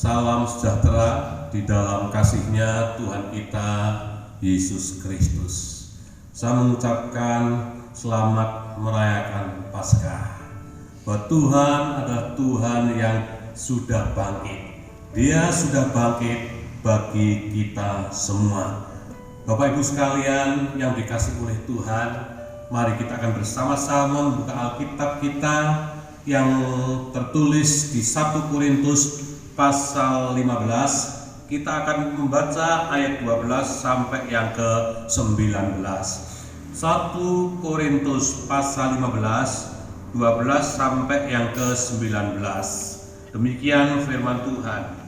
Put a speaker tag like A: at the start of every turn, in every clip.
A: Salam sejahtera di dalam kasih-Nya Tuhan kita Yesus Kristus. Saya mengucapkan selamat merayakan Paskah. Bahwa Tuhan adalah Tuhan yang sudah bangkit. Dia sudah bangkit bagi kita semua. Bapak Ibu sekalian yang dikasihi oleh Tuhan, mari kita akan bersama-sama membuka Alkitab kita yang tertulis di 1 Korintus pasal 15. Kita akan membaca ayat 12 sampai yang ke-19. 1 Korintus pasal 15, 12 sampai yang ke-19. Demikian firman Tuhan.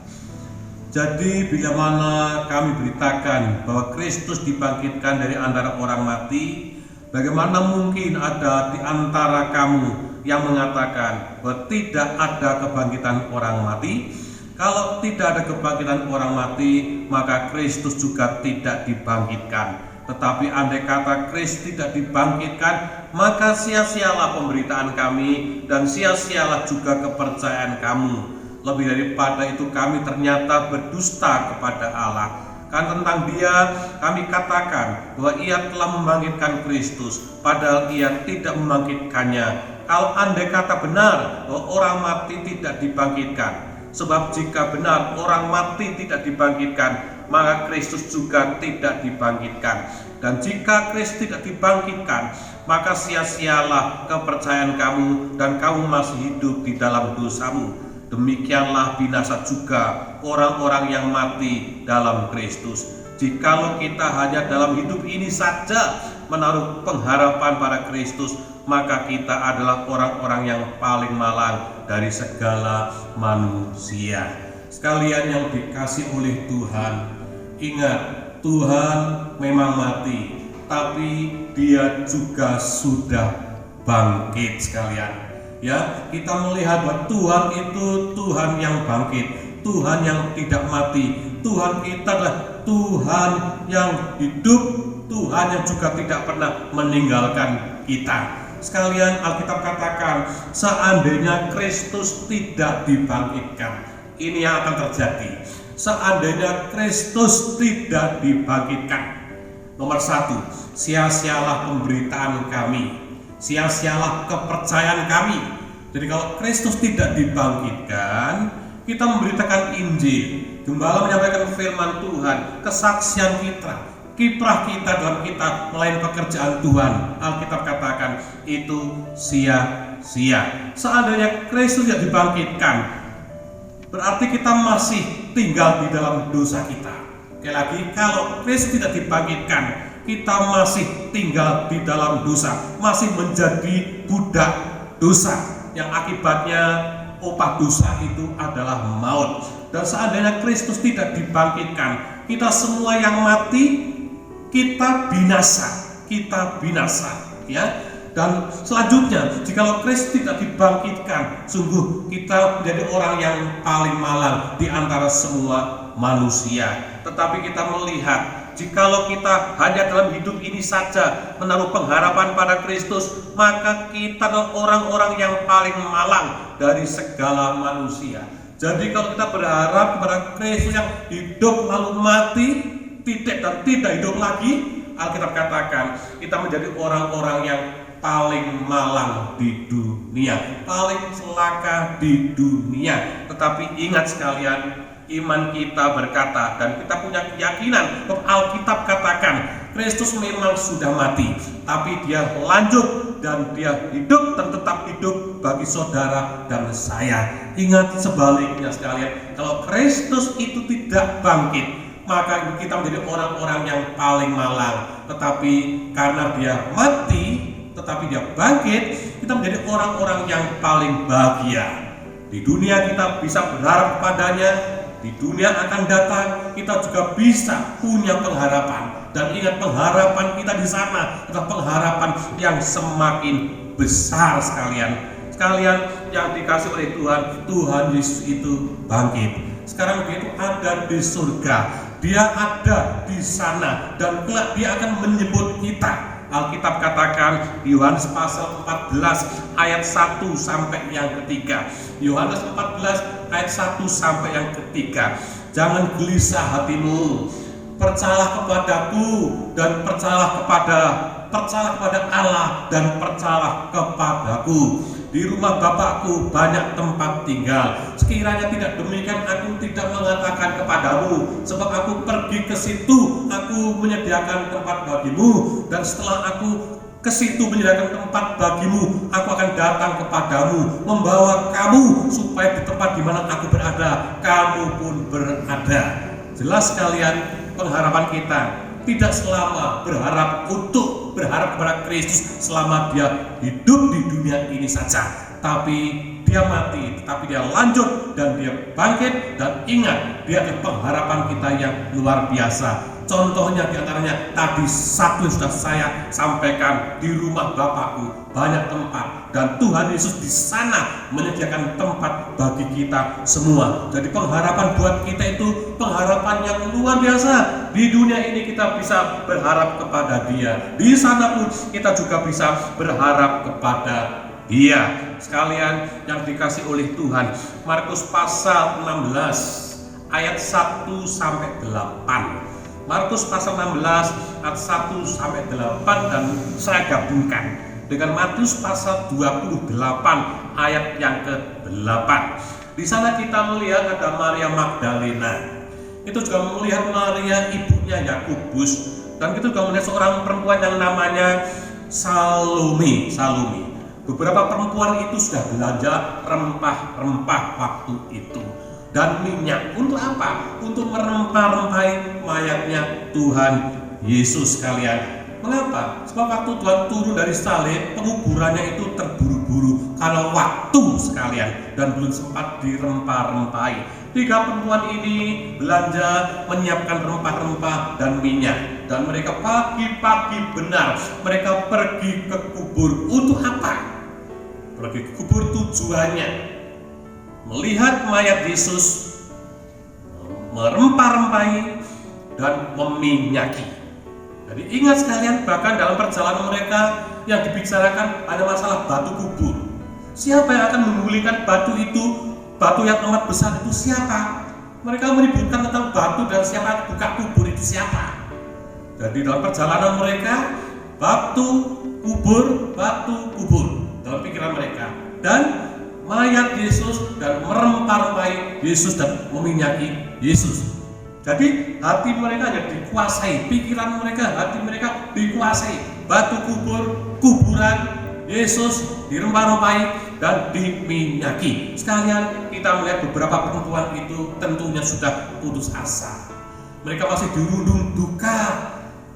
A: Jadi bila mana kami beritakan bahwa Kristus dibangkitkan dari antara orang mati, bagaimana mungkin ada di antara kamu yang mengatakan bahwa tidak ada kebangkitan orang mati? Kalau tidak ada kebangkitan orang mati, maka Kristus juga tidak dibangkitkan. Tetapi andai kata Kristus tidak dibangkitkan, maka sia-sialah pemberitaan kami dan sia-sialah juga kepercayaan kamu. Lebih daripada itu kami ternyata berdusta kepada Allah. Karena tentang Dia kami katakan bahwa Ia telah membangkitkan Kristus, padahal Ia tidak membangkitkannya. Kalau andai kata benar bahwa orang mati tidak dibangkitkan, sebab jika benar orang mati tidak dibangkitkan, maka Kristus juga tidak dibangkitkan. Dan jika Kristus tidak dibangkitkan, maka sia-sialah kepercayaan kamu dan kamu masih hidup di dalam dosamu. Demikianlah binasa juga orang-orang yang mati dalam Kristus. Jikalau kita hanya dalam hidup ini saja menaruh pengharapan pada Kristus, maka kita adalah orang-orang yang paling malang dari segala manusia. Sekalian yang dikasih oleh Tuhan, ingat, Tuhan memang mati, tapi Dia juga sudah bangkit sekalian. Ya, kita melihat bahwa Tuhan itu Tuhan yang bangkit, Tuhan yang tidak mati. Tuhan kita adalah Tuhan yang hidup, Tuhan yang juga tidak pernah meninggalkan kita. Sekalian Alkitab katakan, seandainya Kristus tidak dibangkitkan, ini yang akan terjadi. Seandainya Kristus tidak dibangkitkan, nomor 1, sia-sialah pemberitaan kami, sia-sialah kepercayaan kami. Jadi kalau Kristus tidak dibangkitkan, kita memberitakan Injil, gembala menyampaikan firman Tuhan, kesaksian kita, kiprah kita dalam kita melayani pekerjaan Tuhan, Alkitab katakan itu sia-sia. Seandainya Kristus tidak dibangkitkan, berarti kita masih tinggal di dalam dosa kita. Sekali lagi, kalau Kristus tidak dibangkitkan, kita masih tinggal di dalam dosa, masih menjadi budak dosa, yang akibatnya upah dosa itu adalah maut. Dan seandainya Kristus tidak dibangkitkan, kita semua yang mati, kita binasa, ya. Dan selanjutnya, jika Kristus tidak dibangkitkan, sungguh kita menjadi orang yang paling malang di antara semua manusia. Tetapi kita melihat, jikalau kita hanya dalam hidup ini saja menaruh pengharapan pada Kristus, maka kita adalah orang-orang yang paling malang dari segala manusia. Jadi kalau kita berharap kepada Kristus yang hidup lalu mati, tidak hidup lagi, Alkitab katakan kita menjadi orang-orang yang paling malang di dunia, paling celaka di dunia. Tetapi ingat sekalian, iman kita berkata dan kita punya keyakinan bahwa Alkitab katakan Kristus memang sudah mati, tapi Dia lanjut dan Dia hidup dan tetap hidup bagi saudara dan saya. Ingat sebaliknya sekalian, kalau Kristus itu tidak bangkit, maka kita menjadi orang-orang yang paling malang. Tetapi karena Dia mati, tetapi Dia bangkit, kita menjadi orang-orang yang paling bahagia. Di dunia kita bisa berharap kepadanya, di dunia akan datang kita juga bisa punya pengharapan. Dan ingat, pengharapan kita di sana adalah pengharapan yang semakin besar sekalian. Sekalian yang dikasih oleh Tuhan, Tuhan Yesus itu bangkit. Sekarang Dia itu ada di surga, Dia ada di sana, dan kelak Dia akan menyebut kita. Alkitab katakan di Yohanes pasal 14 ayat 1 sampai yang ketiga. Yohanes 14 ayat 1 sampai yang ketiga. Jangan gelisah hatimu, percayalah kepadaku dan percayalah kepada Allah dan percayalah kepadaku. Di rumah Bapakku banyak tempat tinggal. Sekiranya tidak demikian, aku tidak mengatakan kepadamu, sebab aku pergi ke situ, aku menyediakan tempat bagimu, dan setelah aku ke situ menyediakan tempat bagimu, aku akan datang kepadamu, membawa kamu supaya di tempat di mana aku berada, kamu pun berada. Jelas sekalian, pengharapan kita tidak selama berharap kepada Kristus selama dia hidup di dunia ini saja, tapi dia mati, tetapi dia lanjut dan dia bangkit. Dan ingat, dia adalah pengharapan kita yang luar biasa. Contohnya diantaranya tadi satu sudah saya sampaikan, di rumah Bapakku banyak tempat, dan Tuhan Yesus di sana menyediakan tempat bagi kita semua. Jadi pengharapan buat kita itu pengharapan yang luar biasa. Di dunia ini kita bisa berharap kepada Dia, di sana pun kita juga bisa berharap kepada Dia. Sekalian yang dikasih oleh Tuhan, Markus pasal 16 ayat 1 sampai 8. Markus pasal 16 ayat 1 sampai 8, dan saya gabungkan dengan Matius pasal 28 ayat yang ke-8. Di sana kita melihat ada Maria Magdalena. Itu juga melihat Maria ibunya Yakobus, dan kita juga melihat seorang perempuan yang namanya Salome. Beberapa perempuan itu sudah belanja rempah-rempah waktu itu dan minyak. Untuk apa? Untuk merempah-rempahi mayatnya Tuhan Yesus sekalian. Mengapa? Sebab waktu Tuhan turun dari salib, penguburannya itu terburu-buru karena waktu sekalian, dan belum sempat dirempah-rempahi. 3 perempuan ini belanja menyiapkan rempah-rempah dan minyak, dan mereka pagi-pagi benar mereka pergi ke kubur. Untuk apa? Pergi ke kubur tujuannya melihat mayat Yesus, merempah-rempahi dan meminyaki. Jadi ingat sekalian, bahkan dalam perjalanan mereka yang dibicarakan ada masalah batu kubur. Siapa yang akan menggulingkan batu itu? Batu yang amat besar itu siapa? Mereka meributkan tentang batu dan siapa buka kubur itu siapa. Jadi dalam perjalanan mereka, batu kubur dalam pikiran mereka, dan mayat Yesus dan merempah-rempahi Yesus dan meminyaki Yesus. Jadi hati mereka hanya dikuasai, pikiran mereka, hati mereka dikuasai batu kuburan Yesus dirempah-rempahi dan diminyaki. Sekalian kita melihat beberapa perempuan itu tentunya sudah putus asa. Mereka masih dirundung duka,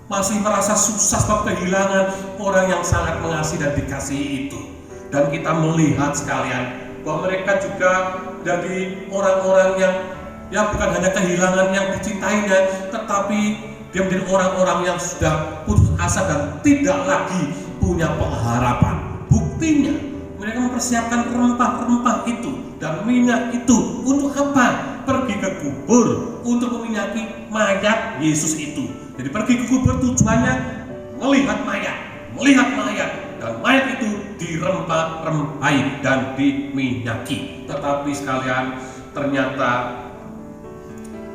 A: masih merasa susah sebab kehilangan orang yang sangat mengasihi dan dikasihi itu. Dan kita melihat sekalian bahwa mereka juga jadi orang-orang yang bukan hanya kehilangan yang dicintainya, tetapi dia menjadi orang-orang yang sudah putus asa dan tidak lagi punya pengharapan. Buktinya mereka mempersiapkan rempah-rempah itu dan minyak itu untuk apa? Pergi ke kubur untuk meminyaki mayat Yesus itu. Jadi pergi ke kubur tujuannya melihat mayat, dan mayat itu dirempah-rempahi dan diminyaki. Tetapi sekalian, ternyata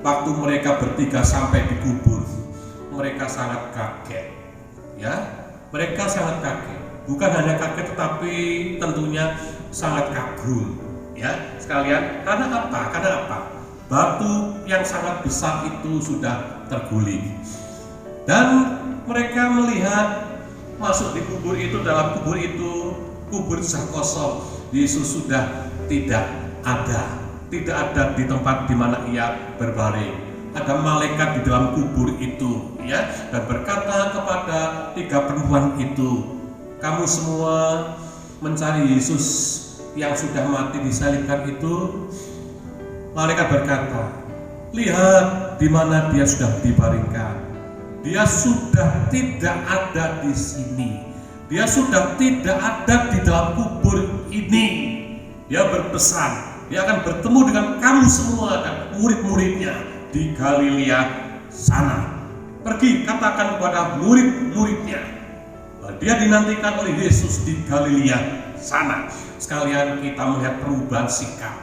A: waktu mereka bertiga sampai di kubur, mereka sangat kaget. Ya, mereka sangat kaget. Bukan hanya kaget, tetapi tentunya sangat kagum. Ya, sekalian, karena apa? Batu yang sangat besar itu sudah terguling. Dan mereka melihat masuk di kubur itu, dalam kubur itu, kubur sudah kosong. Yesus sudah tidak ada di tempat di mana ia berbaring. Ada malaikat di dalam kubur itu, ya, dan berkata kepada 3 perempuan itu, kamu semua mencari Yesus yang sudah mati disalibkan itu. Malaikat berkata, lihat di mana dia sudah dibaringkan. Dia sudah tidak ada di sini. Dia sudah tidak ada di dalam kubur ini. Dia berpesan, dia akan bertemu dengan kamu semua dan murid-muridnya di Galilea sana. Pergi katakan kepada murid-muridnya, dia dinantikan oleh Yesus di Galilea sana. Sekalian kita melihat perubahan sikap.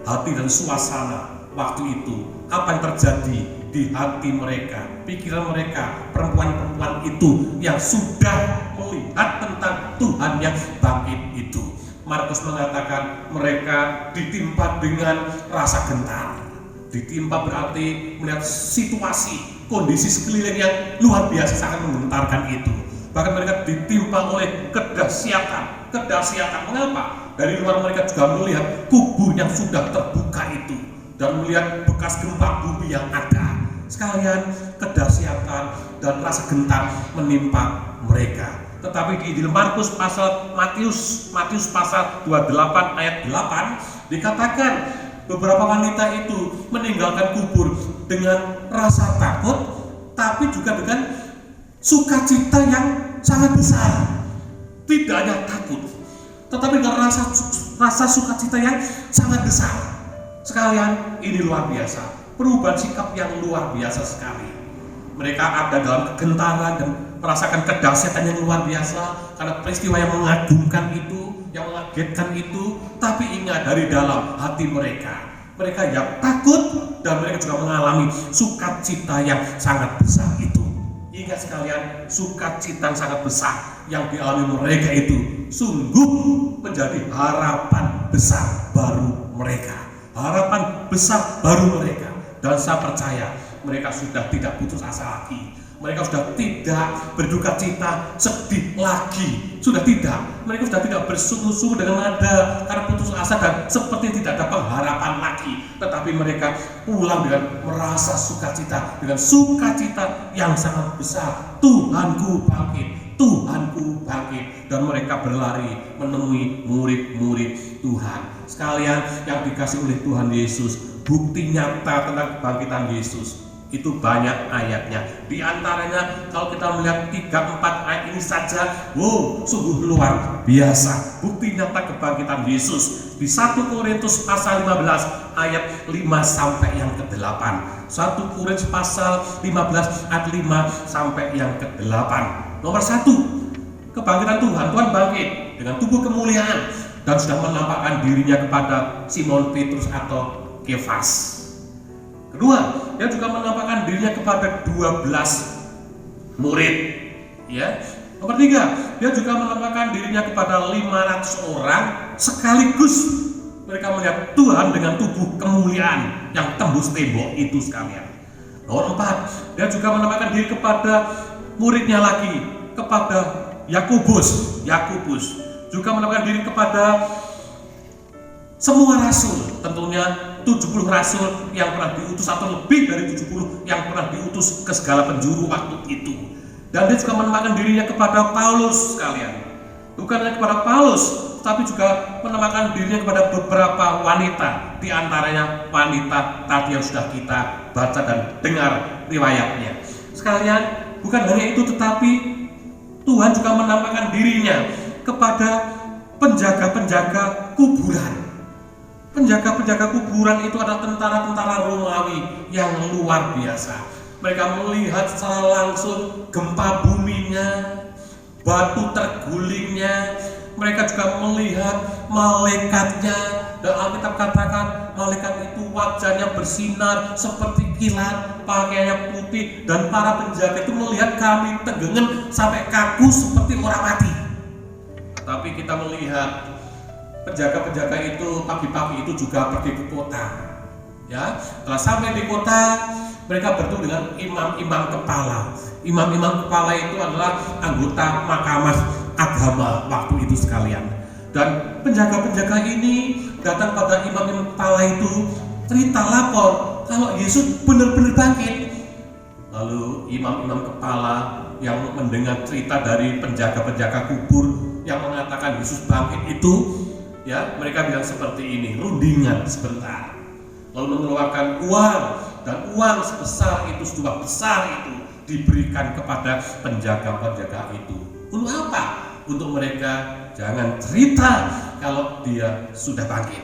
A: hati dan suasana waktu itu. Apa yang terjadi di hati mereka, pikiran mereka, perempuan-perempuan itu yang sudah melihat tentang Tuhan yang bangkit itu. Markus mengatakan mereka ditimpa dengan rasa gentar. Ditimpa berarti melihat situasi, kondisi sekeliling yang luar biasa sangat menggentarkan itu. Bahkan mereka ditimpa oleh kedahsyatan. Mengapa? Dari luar mereka juga melihat kubur yang sudah terbuka itu dan melihat bekas gempa bumi yang ada. Sekalian kedahsyatan dan rasa gentar menimpa mereka. Tetapi di Injil Markus Matius pasal 28 ayat 8 dikatakan beberapa wanita itu meninggalkan kubur dengan rasa takut, tapi juga dengan sukacita yang sangat besar. Tidak hanya takut, tetapi dengan rasa sukacita yang sangat besar. Sekalian, ini luar biasa, perubahan sikap yang luar biasa sekali. Mereka ada dalam kegentaran dan merasakan kedahsyatan yang luar biasa karena peristiwa yang mengagumkan itu, yang mengagetkan itu. Tapi ingat, dari dalam hati mereka yang takut dan mereka juga mengalami sukacita yang sangat besar itu. Ingat sekalian, sukacita yang sangat besar yang dialami mereka itu sungguh menjadi harapan besar baru mereka. Dan saya percaya mereka sudah tidak putus asa lagi. Mereka sudah tidak berduka cita, sedih lagi. Sudah tidak. Mereka sudah tidak bersungut-sungut dengan nada karena putus asa dan seperti tidak ada pengharapan lagi. Tetapi mereka pulang dengan merasa sukacita, dengan sukacita yang sangat besar. Tuhanku bangkit. Dan mereka berlari menemui murid-murid Tuhan. Sekalian yang dikasih oleh Tuhan Yesus, bukti nyata tentang kebangkitan Yesus itu banyak ayatnya. Di antaranya kalau kita melihat 3-4 ayat ini saja, sungguh luar biasa bukti nyata kebangkitan Yesus. Di 1 Korintus pasal 15 ayat 5 sampai yang ke-8. 1 Korintus pasal 15 ayat 5 sampai yang ke-8. Nomor 1, kebangkitan Tuhan bangkit dengan tubuh kemuliaan dan sudah menampakkan dirinya kepada Simon Petrus atau Kefas. Kedua, dia juga menampakkan dirinya kepada 12 murid. Ya. Nomor 3, dia juga menampakkan dirinya kepada 500 orang sekaligus. Mereka melihat Tuhan dengan tubuh kemuliaan yang tembus tembok itu sekalian. Nomor 4, dia juga menampakkan diri kepada muridnya lagi, kepada Yakobus. Juga menampakkan diri kepada semua rasul, tentunya 70 rasul yang pernah diutus atau lebih dari 70 yang pernah diutus ke segala penjuru waktu itu. Dan dia juga menampakkan dirinya kepada Paulus sekalian. Bukan hanya kepada Paulus, tapi juga menampakkan dirinya kepada beberapa wanita. Di antaranya wanita tadi yang sudah kita baca dan dengar riwayatnya. Sekalian, bukan hanya itu, tetapi Tuhan juga menampakkan dirinya kepada penjaga-penjaga kuburan. Penjaga-penjaga kuburan itu adalah tentara-tentara Romawi yang luar biasa. Mereka melihat secara langsung gempa buminya, batu tergulingnya. Mereka juga melihat malaikatnya. Dan Alkitab katakan malaikat itu wajahnya bersinar seperti kilat, pakaiannya putih, dan para penjaga itu melihat kami tegengen sampai kaku seperti orang mati. Tapi kita melihat penjaga-penjaga itu pagi-pagi itu juga pergi ke kota. Ya, setelah sampai di kota, mereka bertemu dengan imam-imam kepala. Imam-imam kepala itu adalah anggota mahkamah agama waktu itu sekalian. Dan penjaga-penjaga ini datang pada imam-imam kepala itu, cerita lapor kalau Yesus benar-benar bangkit. Lalu imam-imam kepala yang mendengar cerita dari penjaga-penjaga kubur yang mengatakan Yesus bangkit itu, ya, mereka bilang seperti ini, rundingan sebentar. Lalu mengeluarkan uang, dan uang sebesar itu, sejumlah besar itu diberikan kepada penjaga-penjaga itu. Untuk apa? Untuk mereka jangan cerita kalau dia sudah bangkit.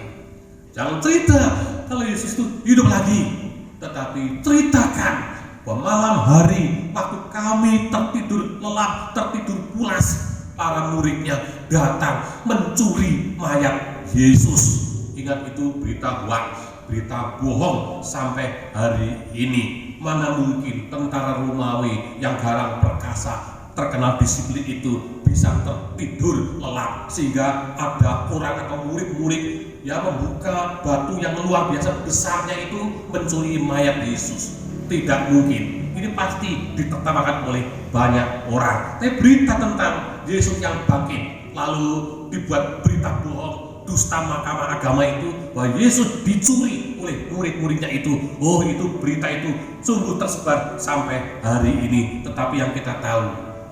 A: Jangan cerita kalau Yesus itu hidup lagi, tetapi ceritakan bahwa malam hari waktu kami tertidur lelap, tertidur pulas, para muridnya datang mencuri mayat Yesus. Ingat Ingat, itu berita hoax, berita bohong sampai hari ini. Mana mungkin tentara Romawi yang garang perkasa, terkenal disiplin itu bisa tertidur lelap sehingga ada orang atau murid-murid yang membuka batu yang luar biasa besarnya itu mencuri mayat Yesus. Tidak mungkin. Ini pasti ditertawakan oleh banyak orang. Tapi berita tentang Yesus yang bangkit lalu dibuat berita bohong, dusta mahkamah agama itu bahwa Yesus dicuri oleh murid-muridnya itu. Oh, itu berita itu sungguh tersebar sampai hari ini. Tetapi yang kita tahu,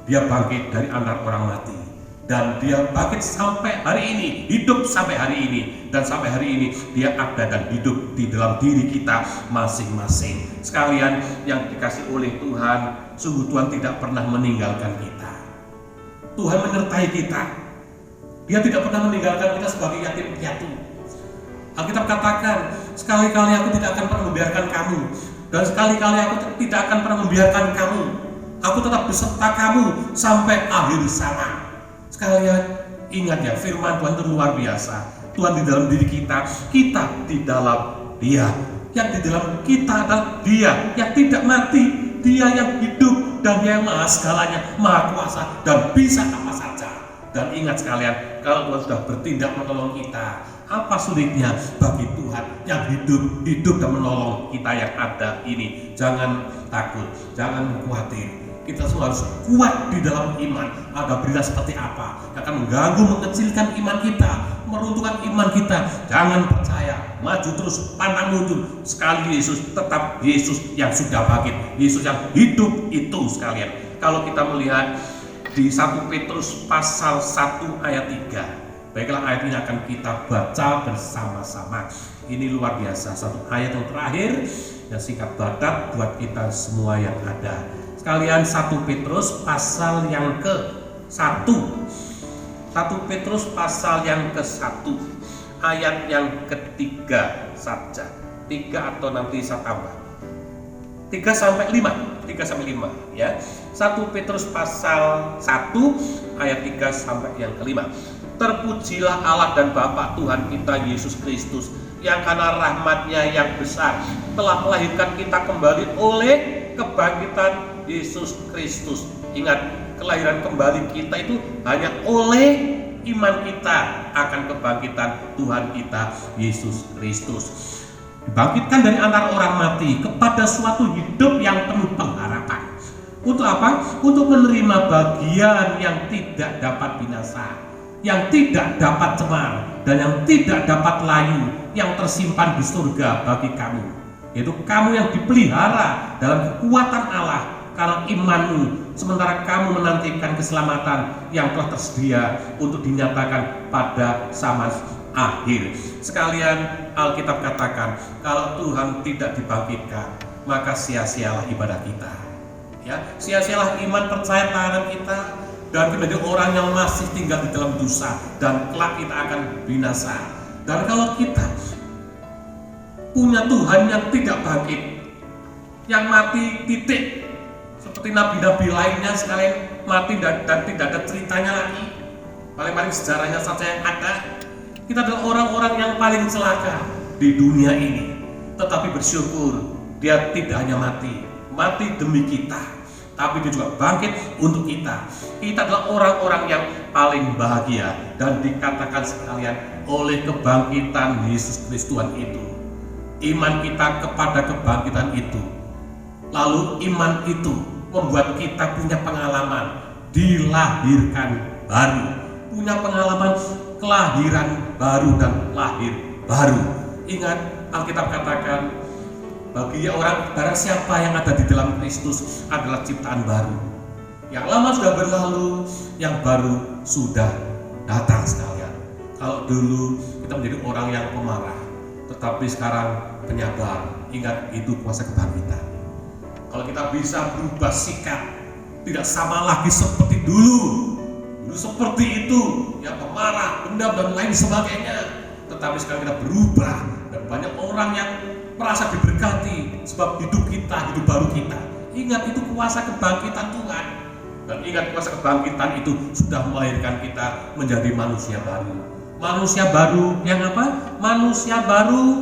A: dia bangkit dari antara orang mati, dan dia bangkit sampai hari ini, hidup sampai hari ini, dan sampai hari ini dia ada dan hidup di dalam diri kita masing-masing. Sekalian yang dikasih oleh Tuhan, sungguh Tuhan tidak pernah meninggalkan kita. Tuhan menyertai kita. Dia tidak pernah meninggalkan kita sebagai yatim piatu. Alkitab katakan, sekali-kali aku tidak akan pernah membiarkan kamu, dan sekali-kali aku tidak akan pernah membiarkan kamu. Aku tetap beserta kamu sampai akhir zaman. Sekalian ingat ya, firman Tuhan itu luar biasa. Tuhan di dalam diri kita, kita di dalam Dia. Yang di dalam kita adalah Dia yang tidak mati, Dia yang hidup, dan Dia yang maha segalanya, maha kuasa, dan bisa apa saja. Dan ingat sekalian, kalau Tuhan sudah bertindak menolong kita, apa sulitnya bagi Tuhan yang hidup dan menolong kita yang ada ini. Jangan takut, jangan khawatir. Kita harus kuat di dalam iman. Ada berita seperti apa yang akan mengganggu, mengecilkan iman kita, meruntuhkan iman kita, jangan percaya, maju terus, pantang mundur. Sekali Yesus, tetap Yesus yang sudah bangkit, Yesus yang hidup itu. Sekalian, kalau kita melihat di 1 Petrus pasal 1 ayat 3, baiklah ayat ini akan kita baca bersama-sama. Ini luar biasa, satu ayat yang terakhir yang singkat padat buat kita semua yang ada. Sekalian, 1 Petrus pasal yang ke-1. 1 Petrus pasal yang ke-1 ayat yang ketiga saja. 3 atau nanti saya tambah 3 sampai 5 ya. 1 Petrus pasal 1 ayat 3 sampai yang ke-5. Terpujilah Allah dan Bapa Tuhan kita Yesus Kristus, yang karena rahmat-Nya yang besar telah melahirkan kita kembali oleh kebangkitan Yesus Kristus. Ingat, kelahiran kembali kita itu hanya oleh iman kita akan kebangkitan Tuhan kita Yesus Kristus. Dibangkitkan dari antara orang mati kepada suatu hidup yang penuh pengharapan. Untuk apa? Untuk menerima bagian yang tidak dapat binasa, yang tidak dapat cemar, dan yang tidak dapat layu, yang tersimpan di surga bagi kamu, yaitu kamu yang dipelihara dalam kekuatan Allah karena imanmu, sementara kamu menantikan keselamatan yang telah tersedia untuk dinyatakan pada zaman akhir. Sekalian, Alkitab katakan, kalau Tuhan tidak dibangkitkan, maka sia-sialah ibadah kita. Ya, sia-sialah iman percaya tahanan kita, dan kita menjadi orang yang masih tinggal di dalam dosa, dan kelak kita akan binasa. Dan kalau kita punya Tuhan yang tidak bangkit, yang mati titik, seperti nabi-nabi lainnya sekalian mati dan tidak ada ceritanya lagi, paling-paling sejarahnya saja yang ada. Kita adalah orang-orang yang paling celaka di dunia ini. Tetapi bersyukur, dia tidak hanya mati demi kita, tapi dia juga bangkit untuk kita. Kita adalah orang-orang yang paling bahagia, dan dikatakan sekalian oleh kebangkitan Yesus Kristus Tuhan itu, iman kita kepada kebangkitan itu, lalu iman itu membuat kita punya pengalaman dilahirkan baru, punya pengalaman kelahiran baru dan lahir baru. Ingat, Alkitab katakan, bagi orang barang siapa yang ada di dalam Kristus adalah ciptaan baru. Yang lama sudah berlalu, yang baru sudah datang. Sekalian, kalau dulu kita menjadi orang yang pemarah, tetapi sekarang penyabar. Ingat, itu kuasa kebangkitan. Kalau kita bisa berubah sikap, tidak sama lagi seperti dulu seperti itu, ya, pemarah, dendam dan lain sebagainya. Tetapi sekarang kita berubah, dan banyak orang yang merasa diberkati sebab hidup kita, hidup baru kita. Ingat, itu kuasa kebangkitan Tuhan. Dan ingat, kuasa kebangkitan itu sudah melahirkan kita menjadi manusia baru, Manusia baru yang apa? Manusia baru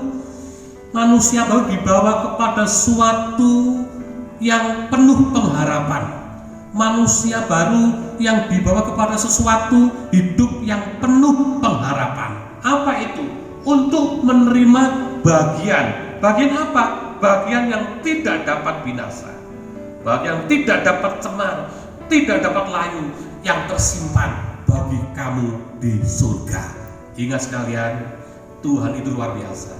A: dibawa kepada suatu yang penuh pengharapan. Manusia baru yang dibawa kepada sesuatu hidup yang penuh pengharapan. Apa itu? Untuk menerima bagian. Bagian apa? Bagian yang tidak dapat binasa, bagian yang tidak dapat cemar, tidak dapat layu, yang tersimpan bagi kamu di surga. Ingat sekalian, Tuhan itu luar biasa.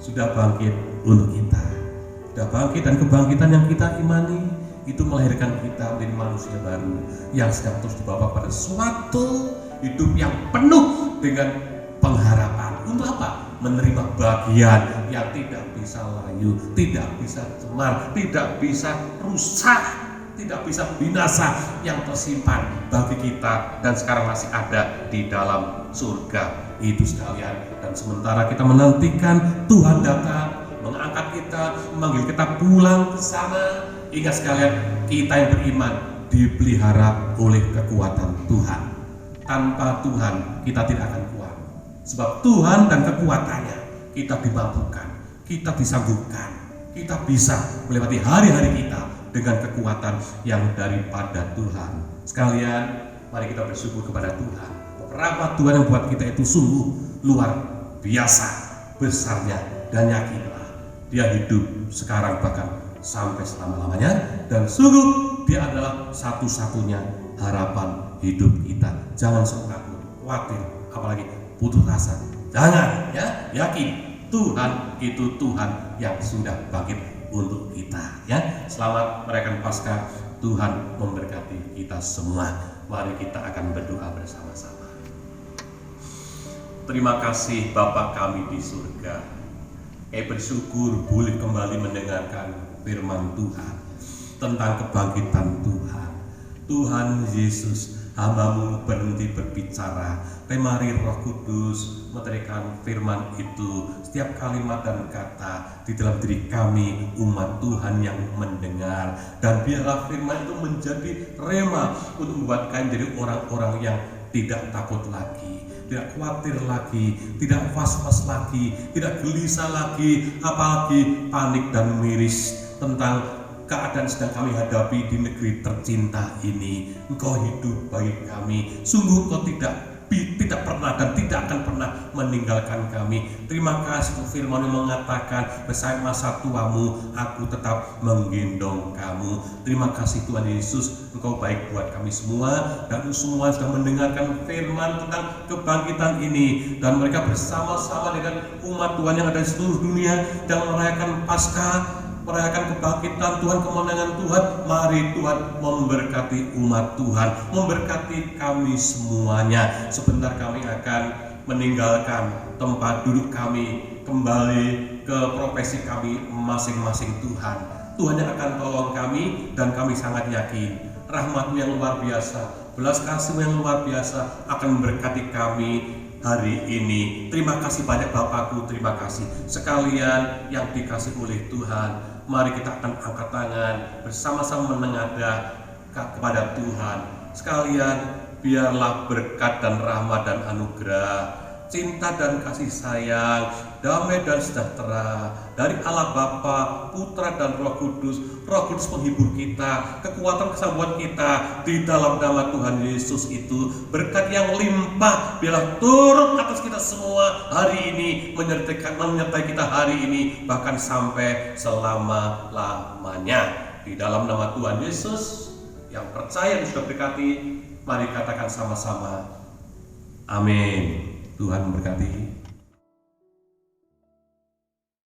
A: Sudah bangkit untuk kita. Sudah bangkit, dan kebangkitan yang kita imani itu melahirkan kita menjadi manusia baru yang sedang terus dibawa pada suatu hidup yang penuh dengan pengharapan. Untuk apa? Menerima bagian yang tidak bisa layu, tidak bisa cemar, tidak bisa rusak, tidak bisa binasa, yang tersimpan bagi kita dan sekarang masih ada di dalam surga itu sekalian. Dan sementara kita menantikan Tuhan datang, mengangkat kita, memanggil kita pulang ke sana, ingat sekalian, kita yang beriman dipelihara oleh kekuatan Tuhan. Tanpa Tuhan kita tidak akan kuat, sebab Tuhan dan kekuatannya kita dimampukan, kita disanggupkan, kita bisa melewati hari-hari kita dengan kekuatan yang daripada Tuhan. Sekalian, mari kita bersyukur kepada Tuhan. Rahmat Tuhan yang buat kita itu sungguh luar biasa besarnya, dan yakinlah Dia hidup sekarang bahkan sampai selama-lamanya, dan sungguh Dia adalah satu-satunya harapan hidup kita. Jangan sok takut, khawatir, apalagi putus asa. Jangan, ya, yakin Tuhan itu Tuhan yang sudah bangkit untuk kita, ya. Selamat merayakan Paskah. Tuhan memberkati kita semua. Mari kita akan berdoa bersama-sama. Terima kasih Bapa kami di surga. Bersyukur boleh kembali mendengarkan firman Tuhan tentang kebangkitan Tuhan. Tuhan Yesus, hamba-Mu berhenti berbicara. Mari Roh Kudus memberikan firman itu, setiap kalimat dan kata di dalam diri kami umat Tuhan yang mendengar, dan biarlah firman itu menjadi rema untuk membuat kami jadi orang-orang yang tidak takut lagi, tidak khawatir lagi, tidak was-was lagi, tidak gelisah lagi, apalagi panik dan miris tentang keadaan sedang kami hadapi di negeri tercinta ini. Engkau hidup bagi kami, sungguh Engkau tidak pernah dan tidak akan pernah meninggalkan kami. Terima kasih untuk firman yang mengatakan, bersama masa tuamu aku tetap menggendong kamu. Terima kasih Tuhan Yesus, Engkau baik buat kami semua, dan semua sudah mendengarkan firman tentang kebangkitan ini, dan mereka bersama-sama dengan umat Tuhan yang ada di seluruh dunia dan merayakan Paskah, merayakan kebangkitan Tuhan, kemenangan Tuhan. Mari Tuhan memberkati umat Tuhan, memberkati kami semuanya. Sebentar kami akan meninggalkan tempat duduk kami, kembali ke profesi kami masing-masing. Tuhan yang akan tolong kami, dan kami sangat yakin rahmat-Mu yang luar biasa, belas kasih-Mu yang luar biasa akan memberkati kami hari ini. Terima kasih banyak Bapakku, terima kasih sekalian yang dikasih oleh Tuhan. Mari kita akan angkat tangan bersama-sama menengadah kepada Tuhan. Sekalian, biarlah berkat dan rahmat dan anugerah, cinta dan kasih sayang, damai dan sejahtera dari Allah Bapa, Putra dan Roh Kudus penghibur kita, kekuatan kesembuhan kita di dalam nama Tuhan Yesus itu, berkat yang limpah biarlah turun atas kita semua hari ini, menyertai kita hari ini, bahkan sampai selama-lamanya. Di dalam nama Tuhan Yesus yang percaya dan sudah berkati, mari katakan sama-sama, amin. Tuhan memberkati.